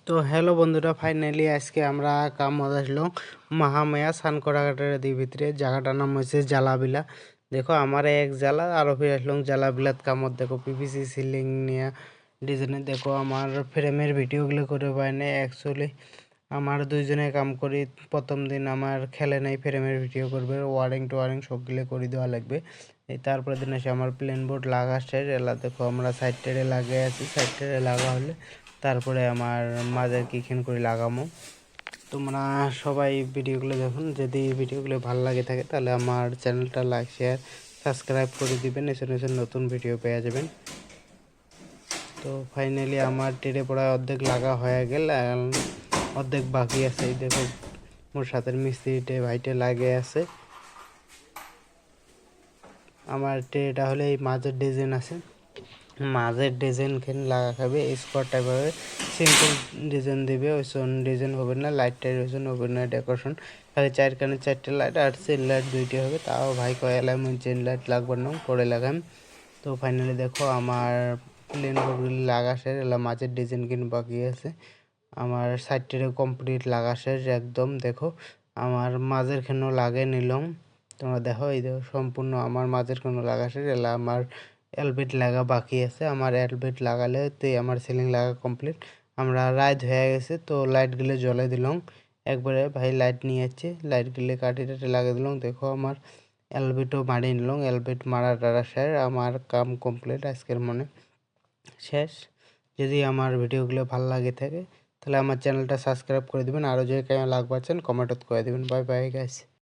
তো হ্যালো বন্ধুরা, ফাইনালি আজকে আমরা কাম আসলো মহামায়া সানকরাঘাটের ভিতরে। জায়গাটার নাম হয়েছে জালাবিলা। দেখো আমার এক জালা আরো ফিরে আসলাম জালাবিলাত কামত। দেখো পিভিসি সিলিং নিয়ে ডিজাইনে। দেখো আমার ফ্রেমের ভিডিওগুলো করে পাইনি অ্যাকচুয়ালি আমার দুইজনে কাম করি। প্রথম দিন আমার খেলে নাই ফ্রেমের ভিডিও করবে, ওয়ারিং টোয়ারিং সবগুলো করে দেওয়া লাগবে। এই তারপরে দিন এসে আমার প্লেন বোর্ড লাগা শেষ। এলা দেখো আমরা সাইড টেরে লাগিয়ে আছি। সাইড টেরে লাগা হলে তারপরে আমার মাঝে কিখান করে লাগামো। তোমরা সবাই ভিডিওগুলো দেখুন। যদি ভিডিওগুলো ভালো লাগে থাকে তাহলে আমার চ্যানেলটা লাইক শেয়ার সাবস্ক্রাইব করে দিবেন। এসে নতুন ভিডিও পেয়ে যাবেন। তো ফাইনালি আমার টেরে পড়া অর্ধেক লাগা হয়ে গেল, অর্ধেক বাকি আছে। এই দেখো মোর সাথে মিস্ত্রিটে ভাইটে লাগে আছে। আমার টেরেটা হলে এই মাঝের ডিজাইন আছে, মাঝের ডিজাইন খেন লাগা খাবে স্কোয়ার টাইপ হবে। সিম্পল ডিজাইন দিবে, ওই ডিজাইন হবে না, লাইট টাইট ওইসন হবে না। ডেকোরেশন খালি চারখানে চারটে লাইট আর চেন লাইট দুইটি হবে। তাও ভাই কয়ালাম চেন লাইট লাগবে না, পরে লাগাম। তো ফাইনালি দেখো আমার প্লেন বোর্ডগুলি লাগা শেষ। এলা মাঝের ডিজাইন কিন বাকি আছে। আমার সাইডটিরে কমপ্লিট লাগা শেষ একদম। দেখো আমার মাঝের খানেও লাগে নিলাম। তোমরা দেখো এই দেখো সম্পূর্ণ আমার মাঝের খানেও লাগা শেষ। এলা আমার এলবেট লাগা বাকি আছে। আমার এলবেট লাগালে তো আমার সিলিং লাগা কমপ্লিট। আমরা রাত হয়ে গেছে তো লাইটগুলো জ্বলে দিলাম একবারে। ভাই লাইট নিয়ে যাচ্ছে, লাইটগুলো কাটি টাটি লাগিয়ে দিলাম। দেখো আমার এলবেটও মারিয়ে নিলাম। এলবেট মারা টারা শেষ, আমার কাম কমপ্লিট আজকের মনে শেষ। যদি আমার ভিডিওগুলো ভালো লাগে থাকে তাহলে আমার চ্যানেলটা সাবস্ক্রাইব করে দেবেন। আরও যে কেমন লাগবাচ্ছেন কমেন্টত করে দেবেন। Bye bye guys.